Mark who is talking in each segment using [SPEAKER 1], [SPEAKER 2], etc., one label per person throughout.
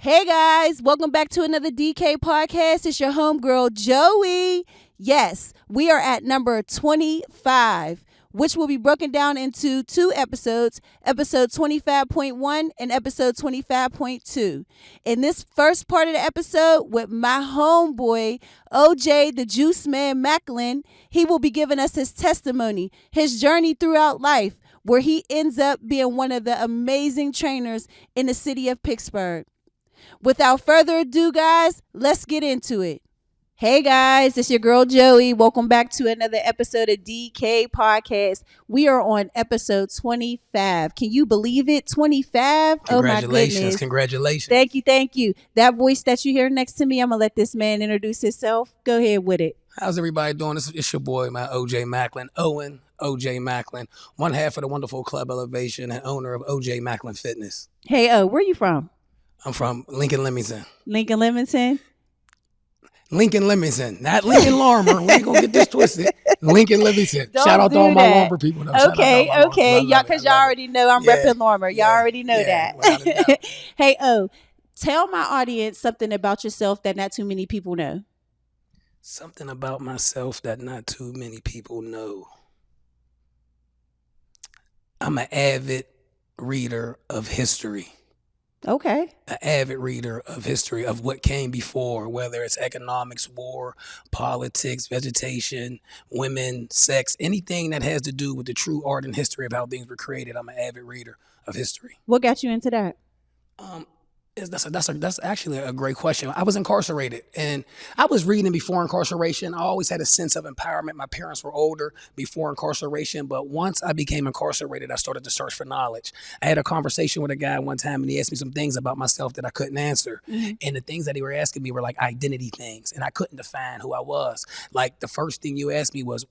[SPEAKER 1] Hey guys, welcome back to another DK podcast. It's your homegirl Joey. Yes, we are at number 25, which will be broken down into two episodes, episode 25.1 and episode 25.2. In this first part of the episode with my homeboy, OJ the Juice Man Macklin, he will be giving us his testimony, his journey throughout life, where he ends up being one of the amazing trainers in the city of Pittsburgh. Without further ado, guys, let's get into it. Hey guys, it's your girl Joey. Welcome back to another episode of DK Podcast. We are on episode 25. Can you believe it? 25? Oh my goodness.
[SPEAKER 2] Congratulations.
[SPEAKER 1] Thank you. That voice that you hear next to me, I'm going to let this man introduce himself. Go ahead with it.
[SPEAKER 2] How's everybody doing? It's your boy, man, OJ Macklin. OJ Macklin, one half of the wonderful Club Elevation and owner of OJ Macklin Fitness.
[SPEAKER 1] Hey, where you from?
[SPEAKER 2] I'm from Lincoln, Leamington.
[SPEAKER 1] Lincoln, Leamington?
[SPEAKER 2] Lincoln, Leamington. Not Lincoln Larmer. We ain't going to get this twisted. Lincoln, Leamington.
[SPEAKER 1] Don't
[SPEAKER 2] Shout out to all my Larmer people.
[SPEAKER 1] Okay. Y'all, because y'all already know I'm repping Larmer. Y'all already know that. Hey, tell my audience something about yourself that not too many people know.
[SPEAKER 2] Something about myself that not too many people know. I'm an avid reader of history.
[SPEAKER 1] Okay.
[SPEAKER 2] An avid reader of history of what came before, whether it's economics, war, politics, vegetation, women, sex, anything that has to do with the true art and history of how things were created. I'm an avid reader of history.
[SPEAKER 1] What got you into that?
[SPEAKER 2] That's actually a great question. I was incarcerated and I was reading before incarceration. I always had a sense of empowerment. My parents were older before incarceration, but once I became incarcerated, I started to search for knowledge. I had a conversation with a guy one time and he asked me some things about myself that I couldn't answer. Mm-hmm. And the things that he were asking me were like identity things and I couldn't define who I was. Like the first thing you asked me was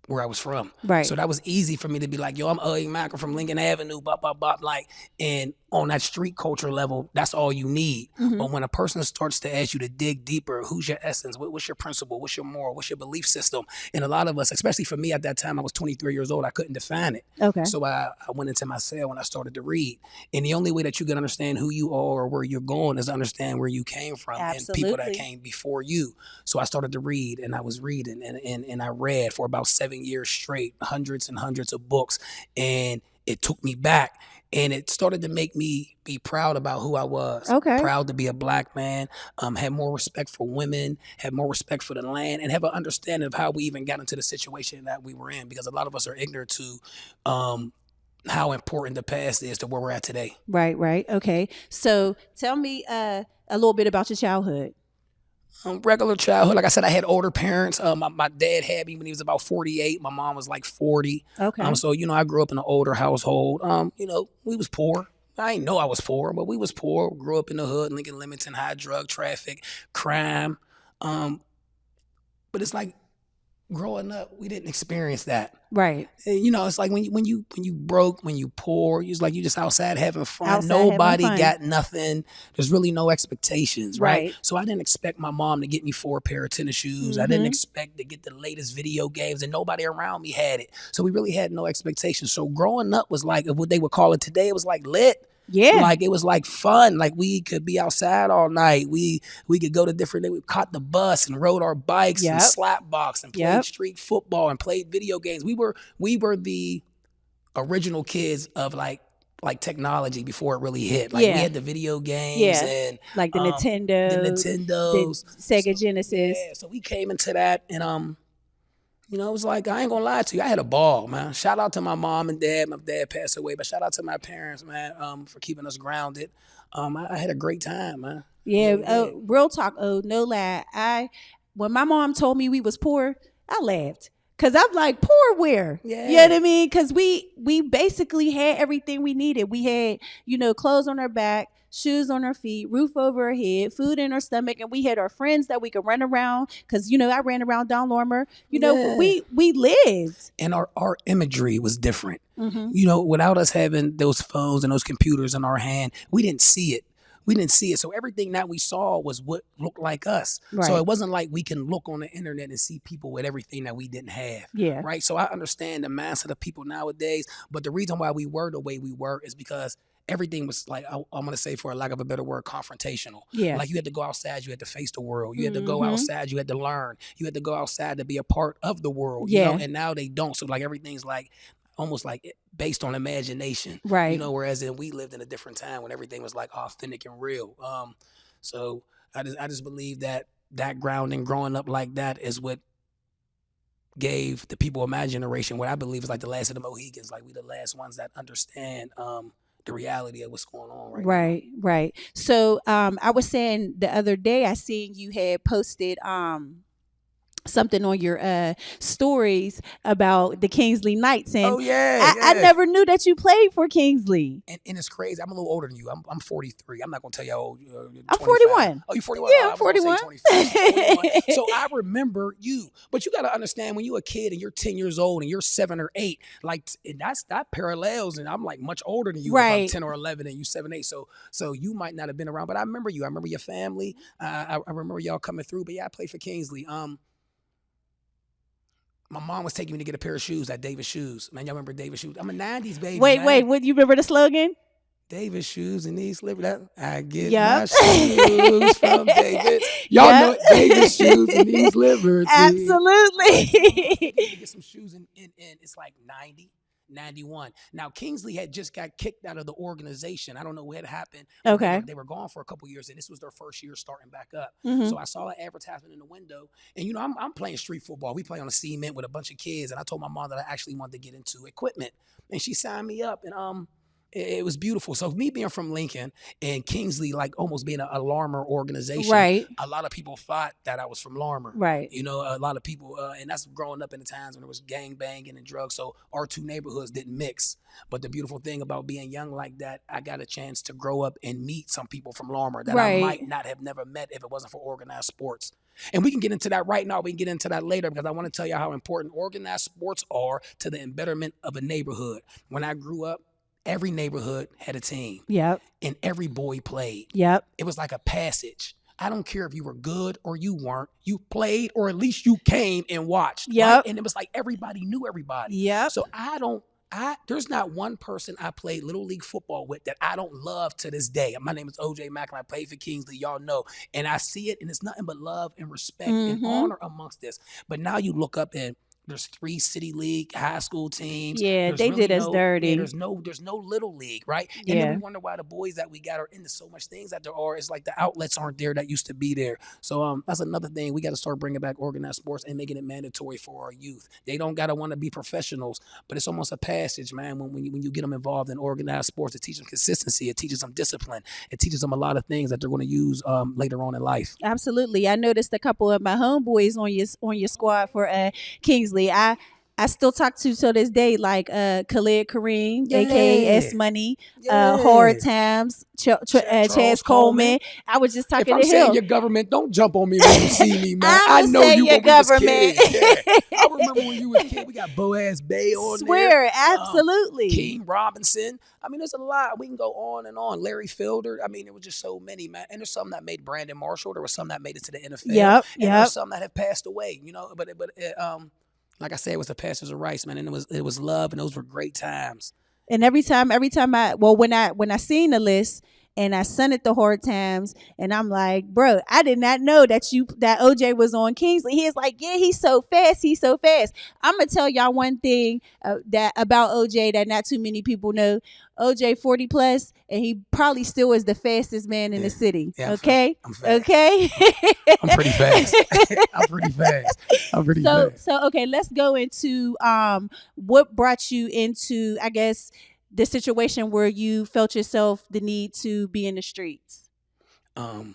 [SPEAKER 2] where I was from.
[SPEAKER 1] Right.
[SPEAKER 2] So that was easy for me to be like, yo, I'm Macklin from Lincoln Avenue, bop, bop, bop. Like, and on that street culture level, that's all you need. Mm-hmm. But when a person starts to ask you to dig deeper, who's your essence? What's your principle? What's your moral? What's your belief system? And a lot of us, especially for me at that time, I was 23 years old. I couldn't define it. Okay. So I went into my cell and I started to read. And the only way that you can understand who you are or where you're going is understand where you came from.
[SPEAKER 1] Absolutely.
[SPEAKER 2] And people that came before you. So I started to read and I was reading and I read for about 7 years straight, hundreds and hundreds of books. And it took me back. And it started to make me be proud about who I was.
[SPEAKER 1] Okay.
[SPEAKER 2] Proud to be a black man, had more respect for women, had more respect for the land, and have an understanding of how we even got into the situation that we were in. Because a lot of us are ignorant to how important the past is to where we're at today.
[SPEAKER 1] Right. Okay. So tell me a little bit about your childhood.
[SPEAKER 2] Regular childhood. Like I said, I had older parents. My dad had me when he was about 48. My mom was like 40.
[SPEAKER 1] Okay.
[SPEAKER 2] So, I grew up in an older household. We was poor. I didn't know I was poor, but we was poor. Grew up in the hood, Lincoln, Leamington, high drug traffic, crime. But it's like growing up, we didn't experience that.
[SPEAKER 1] Right.
[SPEAKER 2] It's like when you broke, when you poor, you just outside having fun. Nobody got nothing. There's really no expectations, right? So I didn't expect my mom to get me 4 pair of tennis shoes. Mm-hmm. I didn't expect to get the latest video games, and nobody around me had it. So we really had no expectations. So growing up was like what they would call it today. It was like lit.
[SPEAKER 1] Yeah.
[SPEAKER 2] Like it was like fun. Like we could be outside all night. We could go to different, we caught the bus and rode our bikes and slap box and played street football and played video games. We were the original kids of like technology before it really hit. Like we had the video games and
[SPEAKER 1] like the Nintendos,
[SPEAKER 2] the
[SPEAKER 1] Sega Genesis.
[SPEAKER 2] Yeah, so we came into that and it was like, I ain't gonna lie to you, I had a ball, man. Shout out to my mom and dad. My dad passed away, but shout out to my parents, man, for keeping us grounded. I had a great time, man.
[SPEAKER 1] Yeah, real talk, no lie. When my mom told me we was poor, I laughed. Cause I'm like, poor where?
[SPEAKER 2] Yeah.
[SPEAKER 1] You know what I mean? Cause we basically had everything we needed. We had, clothes on our back, shoes on our feet, roof over our head, food in our stomach, and we had our friends that we could run around. Cause I ran around Don Lormer. We lived.
[SPEAKER 2] And our imagery was different.
[SPEAKER 1] Mm-hmm.
[SPEAKER 2] Without us having those phones and those computers in our hand, we didn't see it. So everything that we saw was what looked like us. Right. So it wasn't like we can look on the internet and see people with everything that we didn't have.
[SPEAKER 1] Yeah.
[SPEAKER 2] Right. So I understand the mindset of people nowadays. But the reason why we were the way we were is because everything was like, I'm gonna say, for a lack of a better word, confrontational.
[SPEAKER 1] Yeah.
[SPEAKER 2] Like you had to go outside, you had to face the world. You had to go
[SPEAKER 1] Mhm.
[SPEAKER 2] outside, you had to learn. You had to go outside to be a part of the world. You
[SPEAKER 1] Yeah.
[SPEAKER 2] know, and now they don't. So like everything's like almost like based on imagination.
[SPEAKER 1] Right.
[SPEAKER 2] You know, whereas we lived in a different time when everything was like authentic and real. So I just believe that grounding, growing up like that, is what gave the people of my generation what I believe is like the last of the Mohicans. Like we the last ones that understand the reality of what's going on right now.
[SPEAKER 1] Right, right. So I was saying the other day, I seen you had posted something on your stories about the Kingsley Knights, and
[SPEAKER 2] Oh yeah,
[SPEAKER 1] I never knew that you played for Kingsley.
[SPEAKER 2] And it's crazy. I'm a little older than you. I'm 43. I'm not gonna tell you how old.
[SPEAKER 1] I'm 41.
[SPEAKER 2] Oh, you 41?
[SPEAKER 1] Yeah,
[SPEAKER 2] Oh,
[SPEAKER 1] I'm 41.
[SPEAKER 2] 41. So I remember you, but you got to understand when you're a kid and you're 10 years old and you're 7 or 8, like and that parallels. And I'm like much older than you.
[SPEAKER 1] Right.
[SPEAKER 2] If I'm 10 or 11 and you 7, 8. So you might not have been around, but I remember you. I remember your family. I remember y'all coming through. But yeah, I played for Kingsley. My mom was taking me to get a pair of shoes at Davis Shoes. Man, y'all remember Davis Shoes? I'm a 90s baby.
[SPEAKER 1] Wait, what, you remember the slogan?
[SPEAKER 2] Davis Shoes and these slippers. I get
[SPEAKER 1] Yep.
[SPEAKER 2] my shoes from Davis. Y'all know Davis Shoes and these Liberty.
[SPEAKER 1] Absolutely.
[SPEAKER 2] To get some shoes in it's like 90. 91. Now Kingsley had just got kicked out of the organization. I don't know what had happened.
[SPEAKER 1] Okay.
[SPEAKER 2] They were gone for a couple years, and this was their first year starting back up.
[SPEAKER 1] Mhm.
[SPEAKER 2] So I saw an advertisement in the window, and you know I'm playing street football. We play on a cement with a bunch of kids, and I told my mom that I actually wanted to get into equipment, and she signed me up, and it was beautiful. So me being from Lincoln and Kingsley, like almost being a Larmer organization,
[SPEAKER 1] right?
[SPEAKER 2] A lot of people thought that I was from Larmer,
[SPEAKER 1] right?
[SPEAKER 2] You know, a lot of people, and that's growing up in the times when there was gang banging and drugs. So our two neighborhoods didn't mix. But the beautiful thing about being young like that, I got a chance to grow up and meet some people from Larmer that I might not have never met if it wasn't for organized sports. And we can get into that right now. We can get into that later because I want to tell you how important organized sports are to the embetterment of a neighborhood. When I grew up, every neighborhood had a team.
[SPEAKER 1] Yep.
[SPEAKER 2] And every boy played.
[SPEAKER 1] Yep.
[SPEAKER 2] It was like a passage. I don't care if you were good or you weren't. You played, or at least you came and watched.
[SPEAKER 1] Yep.
[SPEAKER 2] Right? And it was like everybody knew everybody.
[SPEAKER 1] Yep.
[SPEAKER 2] So there's not one person I played Little League football with that I don't love to this day. My name is OJ Macklin. I played for Kingsley. Y'all know. And I see it, and it's nothing but love and respect and honor amongst this. But now you look up and there's 3 city league high school teams.
[SPEAKER 1] Yeah, they did us dirty.
[SPEAKER 2] Yeah, there's no little league, right? And then we wonder why the boys that we got are into so much things that there are. It's like the outlets aren't there that used to be there. So that's another thing. We got to start bringing back organized sports and making it mandatory for our youth. They don't got to want to be professionals, but it's almost a passage, man, when you get them involved in organized sports. It teaches them consistency. It teaches them discipline. It teaches them a lot of things that they're going to use later on in life.
[SPEAKER 1] Absolutely. I noticed a couple of my homeboys on your squad for Kingsley. I still talk to this day, like Khalid Kareem, aka S Money, Hard Times, Chaz Coleman. I was just talking to him.
[SPEAKER 2] If I'm saying your government, don't jump on me when you see me, man. I know you
[SPEAKER 1] your government.
[SPEAKER 2] I remember when you was a kid. We got Boaz Bay on there.
[SPEAKER 1] Swear, absolutely.
[SPEAKER 2] King Robinson. I mean, there's a lot. We can go on and on. Larry Fielder. I mean, there was just so many, man. And there's some that made Brandon Marshall. There was some that made it to the NFL.
[SPEAKER 1] Yep.
[SPEAKER 2] There's some that have passed away. You know, but like I said, it was the Pastors of Rice, man, and it was love, and those were great times.
[SPEAKER 1] And every time when I seen the list and I sent it to Hard Times, and I'm like, bro, I did not know that OJ was on Kingsley. He is like, yeah, he's so fast. I'm gonna tell y'all one thing that about OJ that not too many people know. OJ 40 plus, and he probably still is the fastest man in the city. Yeah, okay,
[SPEAKER 2] I'm fast.
[SPEAKER 1] Okay.
[SPEAKER 2] I'm pretty fast. I'm pretty fast.
[SPEAKER 1] So okay, let's go into what brought you into, I guess, the situation where you felt yourself the need to be in the streets.
[SPEAKER 2] Yeah,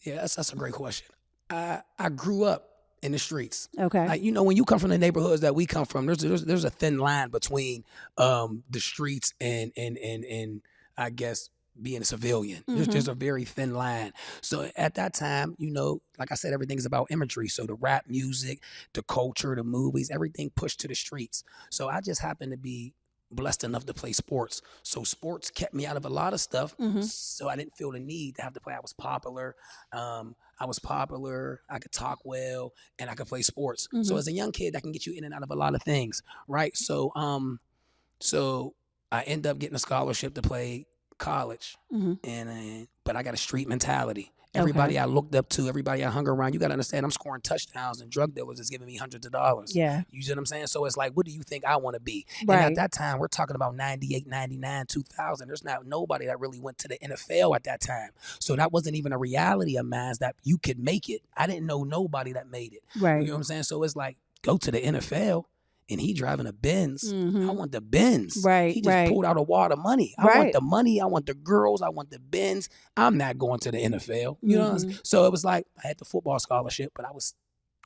[SPEAKER 2] that's a great question. I grew up in the streets.
[SPEAKER 1] Okay.
[SPEAKER 2] Like, you know, when you come from the neighborhoods that we come from, there's a thin line between the streets and I guess being a civilian.
[SPEAKER 1] Mm-hmm.
[SPEAKER 2] There's a very thin line. So at that time, you know, like I said, everything's about imagery. So the rap music, the culture, the movies, everything pushed to the streets. So I just happened to be blessed enough to play sports. So sports kept me out of a lot of stuff. Mm-hmm. So I didn't feel the need to have to play. I was popular. I could talk well, and I could play sports. Mm-hmm. So as a young kid, that can get you in and out of a lot of things, right? So I end up getting a scholarship to play college,
[SPEAKER 1] Mm-hmm.
[SPEAKER 2] but I got a street mentality. Everybody I looked up to, everybody I hung around, you got to understand, I'm scoring touchdowns and drug dealers is giving me hundreds of dollars.
[SPEAKER 1] Yeah.
[SPEAKER 2] You see what I'm saying? So it's like, what do you think I want to be?
[SPEAKER 1] Right.
[SPEAKER 2] And at that time, we're talking about 98, 99, 2000. There's not nobody that really went to the NFL at that time. So that wasn't even a reality of mine that you could make it. I didn't know nobody that made it.
[SPEAKER 1] Right.
[SPEAKER 2] You know what I'm saying? So it's like, go to the NFL. And he driving a Benz.
[SPEAKER 1] Mm-hmm.
[SPEAKER 2] I want the Benz.
[SPEAKER 1] Right.
[SPEAKER 2] He just pulled out a wad of money. I want the money. I want the girls. I want the Benz. I'm not going to the NFL. You know what I'm saying? So it was like I had the football scholarship, but I was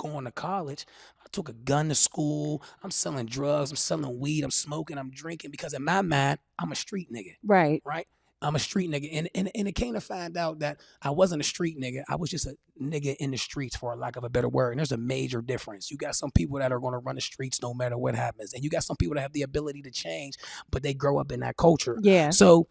[SPEAKER 2] going to college. I took a gun to school. I'm selling drugs. I'm selling weed. I'm smoking. I'm drinking because in my mind, I'm a street nigga.
[SPEAKER 1] Right.
[SPEAKER 2] Right? I'm a street nigga. And it came to find out that I wasn't a street nigga. I was just a nigga in the streets, for a lack of a better word. And there's a major difference. You got some people that are going to run the streets no matter what happens. And you got some people that have the ability to change, but they grow up in that culture.
[SPEAKER 1] Yeah.
[SPEAKER 2] So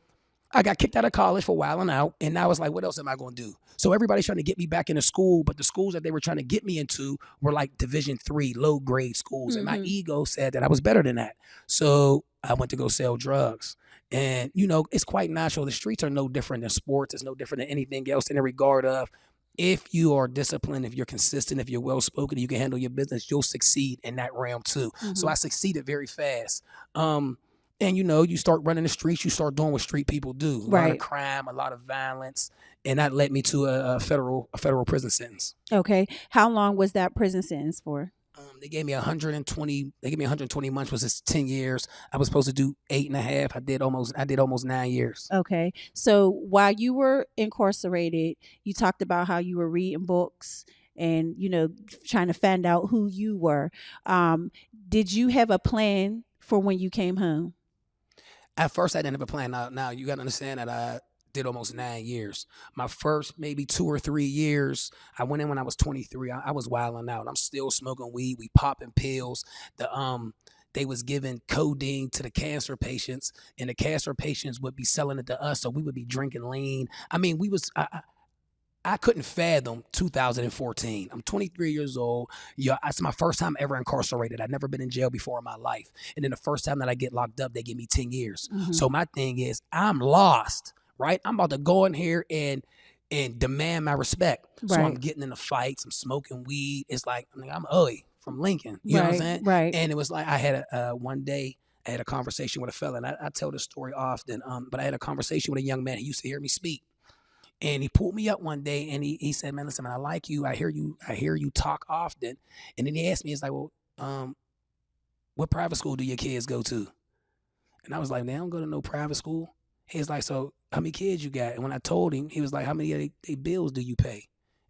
[SPEAKER 2] I got kicked out of college for wilding out. And now it's like, what else am I going to do? So everybody's trying to get me back into school, but the schools that they were trying to get me into were like Division III, low grade schools. And my ego said that I was better than that. So I went to go sell drugs. And, you know, it's quite natural. The streets are no different than sports. It's no different than anything else in the regard of if you are disciplined, if you're consistent, if you're well-spoken, you can handle your business, you'll succeed in that realm too. So I succeeded very fast. And, you know, you start running the streets, you start doing what street people do. A lot of crime, a lot of violence. And that led me to a federal prison sentence.
[SPEAKER 1] Okay. How long was that prison sentence for?
[SPEAKER 2] They gave me 120. They gave me 120 months, was just 10 years. I was supposed to do 8.5. I did almost 9 years.
[SPEAKER 1] Okay. So while you were incarcerated, you talked about how you were reading books and, you know, trying to find out who you were. Did you have a plan for when you came home?
[SPEAKER 2] At first, I didn't have a plan. Now you got to understand that I did almost 9 years. My first maybe 2 or 3 years, I went in when I was 23. I was wilding out. I'm still smoking weed. We popping pills. They was giving codeine to the cancer patients, and the cancer patients would be selling it to us, so we would be drinking lean. I mean, I couldn't fathom 2014. I'm 23 years old. Yeah, it's my first time ever incarcerated. I'd never been in jail before in my life. And then the first time that I get locked up, they give me 10 years. So my thing is, I'm lost, right? I'm about to go in here and demand my respect. So I'm getting into fights. I'm smoking weed. It's like, I'm Oi from Lincoln. You know what I'm saying?
[SPEAKER 1] Right.
[SPEAKER 2] And it was like I had one day, I had a conversation with a fella, and I tell this story often, but I had a conversation with a young man. He used to hear me speak. And he pulled me up one day and he said, man, listen, man, I like you. I hear you talk often. And then he asked me, he's like, well, what private school do your kids go to? And I was like, they don't go to no private school. He's like, so how many kids you got? And when I told him, he was like, how many of they bills do you pay?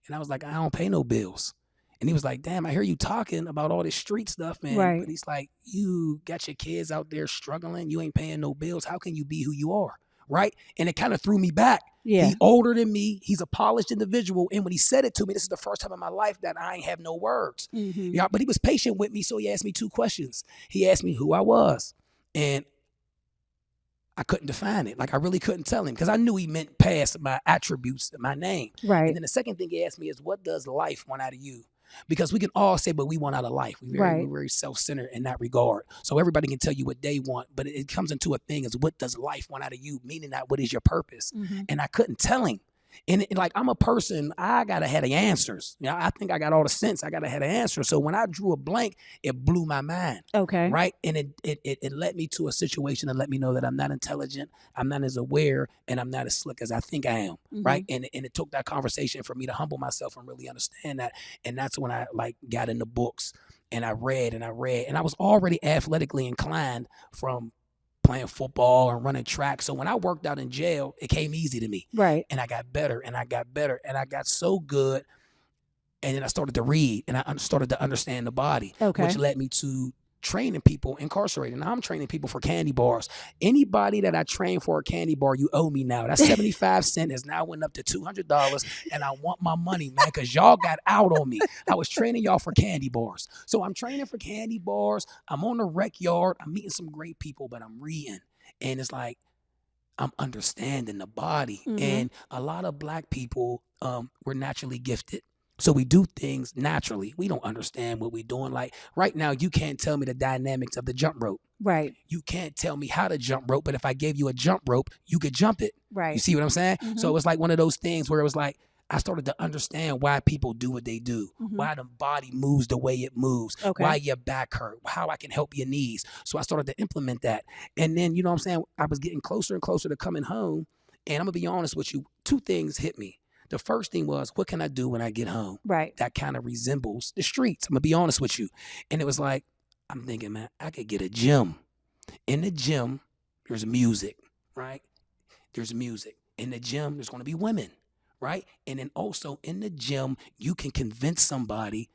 [SPEAKER 2] And I was like, I don't pay no bills. And he was like, damn, I hear you talking about all this street stuff, man. But he's like, you got your kids out there struggling. You ain't paying no bills. How can you be who you are? Right? And it kind of threw me back. Yeah. He's older than me. He's a polished individual. And when he said it to me, this is the first time in my life that I ain't have no words. Yeah, but he was patient with me. So he asked me 2 questions. He asked me who I was. And I couldn't define it. Like, I really couldn't tell him because I knew he meant past my attributes, my name.
[SPEAKER 1] Right.
[SPEAKER 2] And then the second thing he asked me is, what does life want out of you? Because we can all say what we want out of life. We're very self-centered in that regard. So everybody can tell you what they want, but it comes into a thing as what does life want out of you? Meaning that what is your purpose? And I couldn't tell him. And like, I'm a person, I gotta have the answers. You know, I think I got all the sense. I gotta have the answers. So when I drew a blank, it blew my mind. Okay. Right? And it led me to a situation that let me know that I'm not intelligent, I'm not as aware, and I'm not as slick as I think I am. Right? And it took that conversation for me to humble myself and really understand that. And that's when I like got into books and I read. And I was already athletically inclined from playing football and running track. So when I worked out in jail, it came easy to me. Right. And I got better and I got better and I got so good. And then I started to read and I started to understand the body, which led me to training people incarcerated. Now I'm training people for candy bars. Anybody that I train for a candy bar, you owe me now. That 75 cents has now went up to $200 and I want my money, man, because y'all got out on me. I was training y'all for candy bars. So I'm training for candy bars. I'm on the rec yard. I'm meeting some great people, but I'm reading. And it's like, I'm understanding the body. And a lot of Black people were naturally gifted. So we do things naturally. We don't understand what we're doing. Like right now, you can't tell me the dynamics of the jump rope.
[SPEAKER 1] Right.
[SPEAKER 2] You can't tell me how to jump rope, but if I gave you a jump rope, you could jump it.
[SPEAKER 1] Right.
[SPEAKER 2] You see what I'm saying?
[SPEAKER 1] Mhm.
[SPEAKER 2] So it was like one of those things where it was like, I started to understand why people do what they do, why the body moves the way it moves,
[SPEAKER 1] Okay.
[SPEAKER 2] why your back hurt, how I can help your knees. So I started to implement that. And then, you know what I'm saying? I was getting closer and closer to coming home. And I'm going to be honest with you, two things hit me. The first thing was, what can I do when I get home?
[SPEAKER 1] Right.
[SPEAKER 2] That kind of resembles the streets. I'm going to be honest with you. And it was like, I'm thinking, man, I could get a gym. In the gym, there's music, right? There's music. In the gym, there's going to be women, right? And then also in the gym, you can convince somebody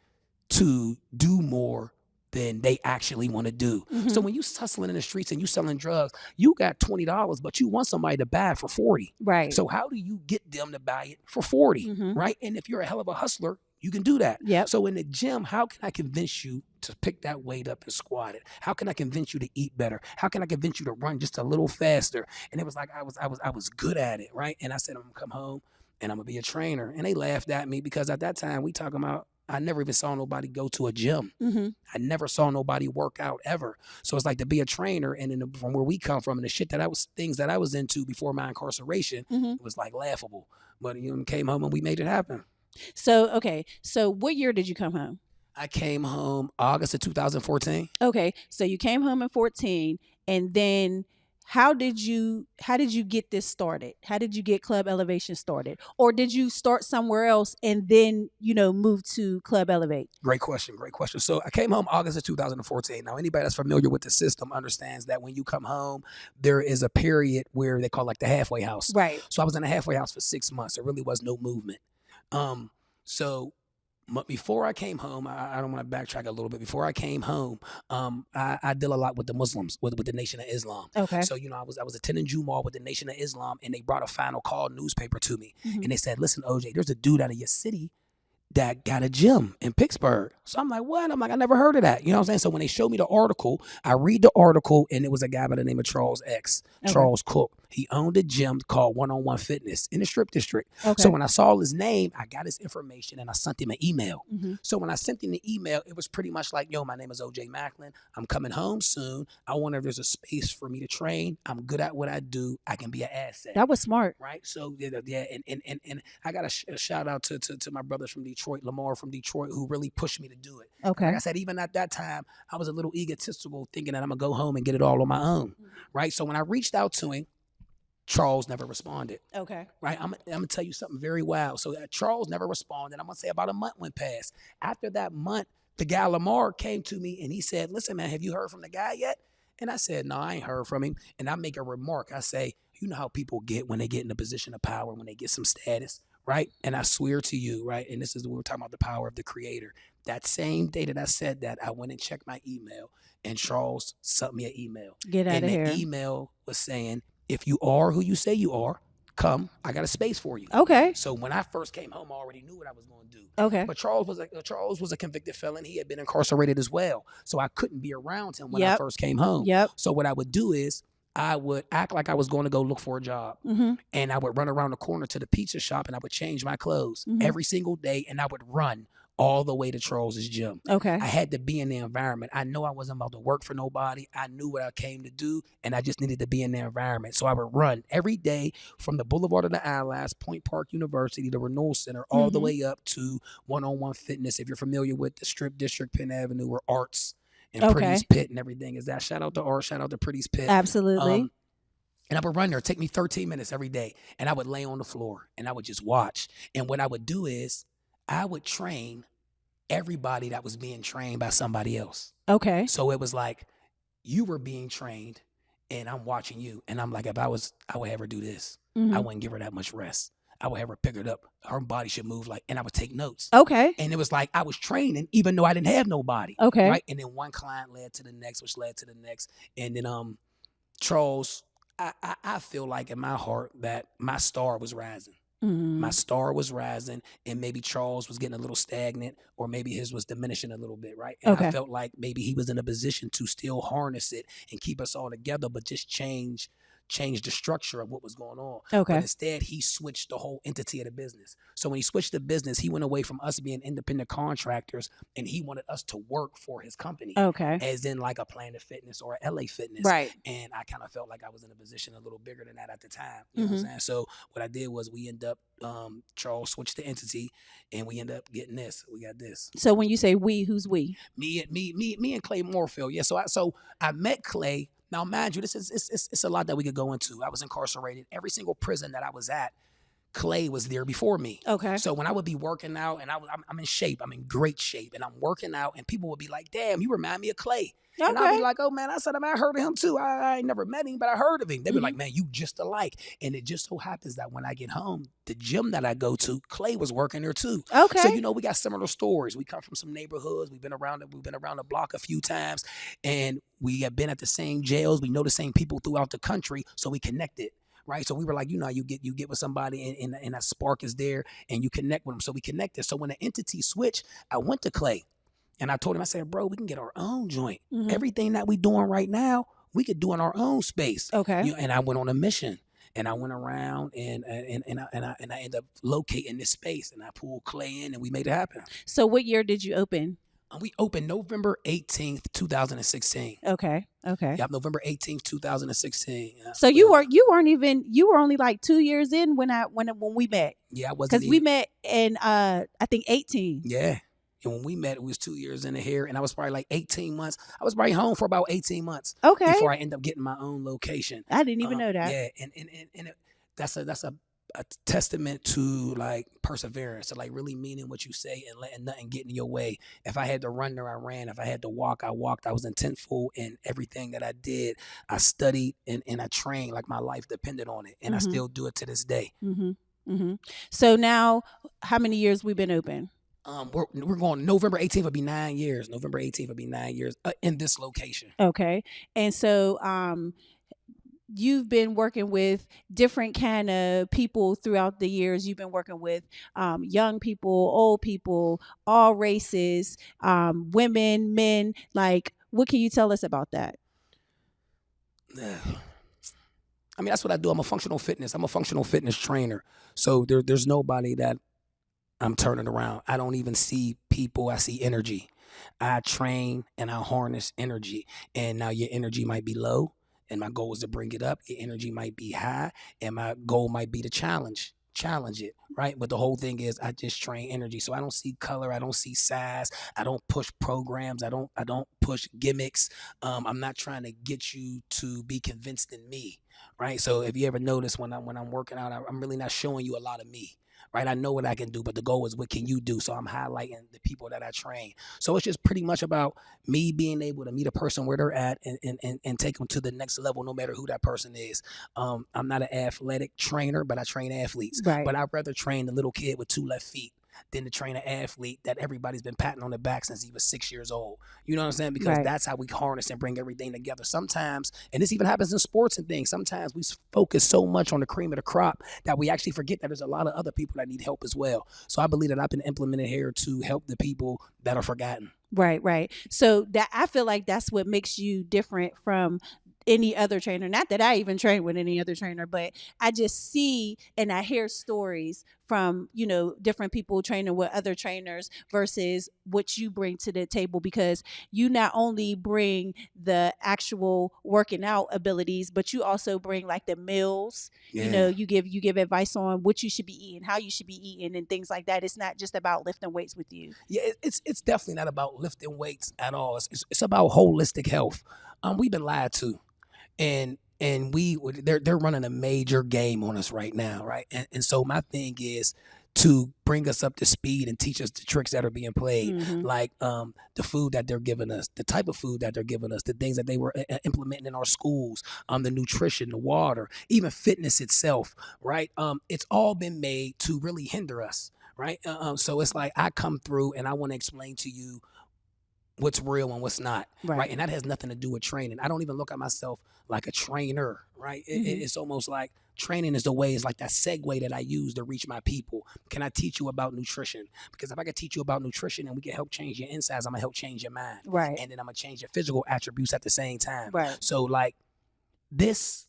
[SPEAKER 2] to do more than they actually want to do. So when you hustling in the streets and you selling drugs, you got $20, but you want somebody to buy it for 40.
[SPEAKER 1] Right.
[SPEAKER 2] So how do you get them to buy it for 40, right? And if you're a hell of a hustler, you can do that.
[SPEAKER 1] Yep.
[SPEAKER 2] So in the gym, how can I convince you to pick that weight up and squat it? How can I convince you to eat better? How can I convince you to run just a little faster? And it was like I was good at it, right? And I said, I'm gonna come home and I'm gonna be a trainer. And they laughed at me because at that time we talking about, I never even saw nobody go to a gym. I never saw nobody work out ever. So it's like to be a trainer, and then from where we come from and the shit that things that I was into before my incarceration, it was like laughable. But you know, came home and we made it happen.
[SPEAKER 1] So, okay. So what year did you come home?
[SPEAKER 2] I came home August of 2014.
[SPEAKER 1] Okay. So you came home in 14, and then how did you get this started? How did you get Club Elevation started? Or did you start somewhere else and then, move to Club Elevate?
[SPEAKER 2] Great question. So I came home August of 2014. Now, anybody that's familiar with the system understands that when you come home, there is a period where they call like the halfway house.
[SPEAKER 1] Right.
[SPEAKER 2] So I was in a halfway house for 6 months. There really was no movement. So before I came home, I don't want to backtrack a little bit. Before I came home, I deal a lot with the Muslims, with the Nation of Islam.
[SPEAKER 1] Okay.
[SPEAKER 2] So, I was attending Jumal with the Nation of Islam, and they brought a Final Call newspaper to me. And they said, listen, OJ, there's a dude out of your city that got a gym in Pittsburgh. So I'm like, what? I'm like, I never heard of that. You know what I'm saying? So when they showed me the article, I read the article, and it was a guy by the name of Charles Cook. He owned a gym called One-on-One Fitness in the Strip District.
[SPEAKER 1] Okay.
[SPEAKER 2] So when I saw his name, I got his information and I sent him an email. So when I sent him the email, it was pretty much like, yo, my name is OJ Macklin. I'm coming home soon. I wonder if there's a space for me to train. I'm good at what I do. I can be an asset.
[SPEAKER 1] That was smart.
[SPEAKER 2] Right? So, yeah, and I got a shout out to my brothers from Detroit, Lamar from Detroit, who really pushed me to do it.
[SPEAKER 1] Okay.
[SPEAKER 2] Like I said, even at that time, I was a little egotistical, thinking that I'm going to go home and get it all on my own. Right? So when I reached out to him, Charles never responded.
[SPEAKER 1] Okay.
[SPEAKER 2] Right? I'm going to tell you something very wild. So Charles never responded. I'm going to say about a month went past. After that month, the guy Lamar came to me and he said, listen, man, have you heard from the guy yet? And I said, no, I ain't heard from him. And I make a remark. I say, you know how people get when they get in a position of power, when they get some status, right? And I swear to you, right? And this is when we're talking about the power of the creator. That same day that I said that, I went and checked my email, and Charles sent me an email.
[SPEAKER 1] Get out of here.
[SPEAKER 2] And the email was saying, if you are who you say you are, come. I got a space for you.
[SPEAKER 1] Okay.
[SPEAKER 2] So when I first came home, I already knew what I was going to do.
[SPEAKER 1] Okay.
[SPEAKER 2] But Charles was a convicted felon. He had been incarcerated as well. So I couldn't be around him when I first came home.
[SPEAKER 1] Yep.
[SPEAKER 2] So what I would do is I would act like I was going to go look for a job. And I would run around the corner to the pizza shop and I would change my clothes every single day, and I would run all the way to Charles's gym.
[SPEAKER 1] Okay.
[SPEAKER 2] I had to be in the environment. I know I wasn't about to work for nobody. I knew what I came to do, and I just needed to be in the environment. So I would run every day from the Boulevard of the Allies, Point Park University, the Renewal Center, all the way up to One-on-One Fitness. If you're familiar with the Strip District, Penn Avenue, where Arts and Pretty's Pit and everything is that. Shout out to Art, shout out to Pretty's Pit.
[SPEAKER 1] Absolutely.
[SPEAKER 2] And I would run there. It'd take me 13 minutes every day. And I would lay on the floor and I would just watch. And what I would do is I would train everybody that was being trained by somebody else.
[SPEAKER 1] Okay.
[SPEAKER 2] So it was like you were being trained and I'm watching you. And I'm like, if I would have her do this. I wouldn't give her that much rest. I would have her pick it up. Her body should move and I would take notes.
[SPEAKER 1] Okay.
[SPEAKER 2] And it was like I was training even though I didn't have nobody.
[SPEAKER 1] Okay.
[SPEAKER 2] Right. And then one client led to the next, which led to the next. And then Charles, I feel like in my heart that my star was rising. My star was rising, and maybe Charles was getting a little stagnant, or maybe his was diminishing a little bit, right? And I felt like maybe he was in a position to still harness it and keep us all together, but just change change the structure of what was going on.
[SPEAKER 1] Okay.
[SPEAKER 2] But instead, he switched the whole entity of the business. So when he switched the business, he went away from us being independent contractors, and he wanted us to work for his company.
[SPEAKER 1] Okay.
[SPEAKER 2] As in like a Planet Fitness or a LA Fitness.
[SPEAKER 1] Right.
[SPEAKER 2] And I kind of felt like I was in a position a little bigger than that at the time. You know what I'm saying? So what I did was we end up, Charles switched the entity, and we end up getting this. We got this.
[SPEAKER 1] So when you say we, who's we?
[SPEAKER 2] Me and Clay Moorfield. Yeah. So I met Clay. Now, mind you, it's a lot that we could go into. I was incarcerated. Every single prison that I was at, Clay was there before me.
[SPEAKER 1] Okay.
[SPEAKER 2] So when I would be working out, and I'm in shape, I'm in great shape, and I'm working out, and people would be like, "Damn, you remind me of Clay."
[SPEAKER 1] Okay.
[SPEAKER 2] And I'd be like, "Oh man," I said, I heard of him too. I ain't never met him, but I heard of him. They'd be like, "Man, you just alike." And it just so happens that when I get home, the gym that I go to, Clay was working there too.
[SPEAKER 1] Okay.
[SPEAKER 2] So we got similar stories. We come from some neighborhoods. We've been around the block a few times, and we have been at the same jails. We know the same people throughout the country, so we connected. Right. So we were like, you get with somebody and that spark is there and you connect with them. So we connected. So when the entity switched, I went to Clay and I told him, I said, bro, we can get our own joint. Everything that we doing right now, we could do in our own space.
[SPEAKER 1] Okay.
[SPEAKER 2] And I went on a mission and I went around and I ended up locating this space and I pulled Clay in and we made it happen.
[SPEAKER 1] So what year did you open?
[SPEAKER 2] We opened November 18th, 2016.
[SPEAKER 1] Okay.
[SPEAKER 2] Yep, November 18th, 2016. Yeah.
[SPEAKER 1] So you were only like 2 years in when we met.
[SPEAKER 2] Yeah, I wasn't.
[SPEAKER 1] Because we met in I think 18.
[SPEAKER 2] Yeah. And when we met, it was 2 years in the hair, and I was probably like 18 months. I was probably home for about 18 months.
[SPEAKER 1] Okay.
[SPEAKER 2] Before I end up getting my own location.
[SPEAKER 1] I didn't even know that.
[SPEAKER 2] Yeah, and that's a testament to like perseverance, to like really meaning what you say and letting nothing get in your way. If I had to run there, I ran. If I had to walk, I walked. I was intentful in everything that I did. I studied and I trained like my life depended on it, and I still do it to this day.
[SPEAKER 1] So now, how many years we've been open?
[SPEAKER 2] We're going November 18th will be 9 years. November 18th will be 9 years in this location.
[SPEAKER 1] Okay, and so you've been working with different kind of people throughout the years. You've been working with young people, old people, all races, women, men. Like, what can you tell us about that?
[SPEAKER 2] I mean, that's what I do. I'm a functional fitness trainer. So there's nobody that I'm turning around. I don't even see people. I see energy. I train and I harness energy. And now your energy might be low. And my goal is to bring it up. Your energy might be high, and my goal might be to challenge it, right? But the whole thing is I just train energy. So I don't see color, I don't see size, I don't push programs, I don't push gimmicks. I'm not trying to get you to be convinced in me, right? So if you ever notice when I'm working out, I'm really not showing you a lot of me. Right, I know what I can do, but the goal is what can you do? So I'm highlighting the people that I train. So it's just pretty much about me being able to meet a person where they're at and take them to the next level, no matter who that person is. I'm not an athletic trainer, but I train athletes.
[SPEAKER 1] Right.
[SPEAKER 2] But I'd rather train the little kid with 2 left feet than to train an athlete that everybody's been patting on the back since he was 6 years old. You know what I'm saying? Because that's how we harness and bring everything together. Sometimes, and this even happens in sports and things, sometimes we focus so much on the cream of the crop that we actually forget that there's a lot of other people that need help as well. So I believe that I've been implemented here to help the people that are forgotten.
[SPEAKER 1] Right. So that I feel like that's what makes you different from any other trainer. Not that I even train with any other trainer, but I just see and I hear stories from, different people training with other trainers versus what you bring to the table, because you not only bring the actual working out abilities, but you also bring like the meals.
[SPEAKER 2] Yeah.
[SPEAKER 1] You give advice on what you should be eating, how you should be eating, and things like that. It's not just about lifting weights with you.
[SPEAKER 2] Yeah, it's definitely not about lifting weights at all. It's about holistic health. We've been lied to. And they're running a major game on us right now, right? And so my thing is to bring us up to speed and teach us the tricks that are being played, like the food that they're giving us, the type of food that they're giving us, the things that they were implementing in our schools, the nutrition, the water, even fitness itself, right? It's all been made to really hinder us, right? So it's like I come through and I want to explain to you what's real and what's not, right? And that has nothing to do with training. I don't even look at myself like a trainer, right? It's almost like training is the way, it's like that segue that I use to reach my people. Can I teach you about nutrition? Because if I can teach you about nutrition and we can help change your insides, I'm gonna help change your mind.
[SPEAKER 1] Right.
[SPEAKER 2] And then I'm gonna change your physical attributes at the same time.
[SPEAKER 1] Right.
[SPEAKER 2] So like this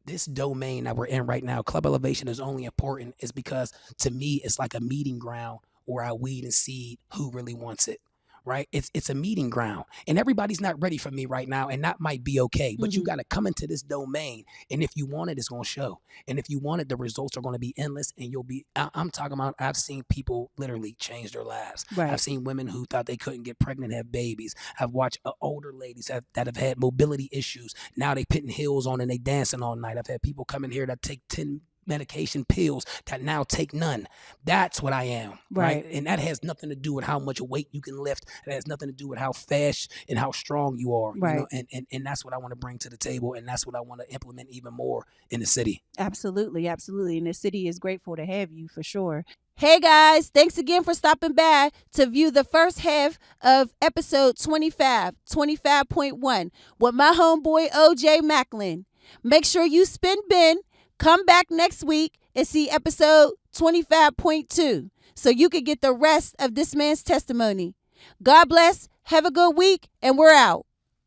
[SPEAKER 2] this domain that we're in right now, Club Elevation, is only important is because to me it's like a meeting ground where I weed and see who really wants it. Right? It's a meeting ground. And everybody's not ready for me right now. And that might be okay. But you gotta come into this domain. And if you want it, it's gonna show. And if you want it, the results are gonna be endless. And I'm talking about, I've seen people literally change their lives.
[SPEAKER 1] Right.
[SPEAKER 2] I've seen women who thought they couldn't get pregnant have babies. I've watched older ladies that have had mobility issues. Now they putting heels on and they dancing all night. I've had people come in here that take 10 medication pills that now take none. That's what I am. Right. And that has nothing to do with how much weight you can lift. It has nothing to do with how fast and how strong you are.
[SPEAKER 1] Right.
[SPEAKER 2] You know? And that's what I want to bring to the table. And that's what I want to implement even more in the city.
[SPEAKER 1] Absolutely. Absolutely. And the city is grateful to have you for sure. Hey guys, thanks again for stopping by to view the first half of episode 25.1 with my homeboy OJ Macklin. Make sure you spin bin. Come back next week and see episode 25.2 so you can get the rest of this man's testimony. God bless. Have a good week, and we're out.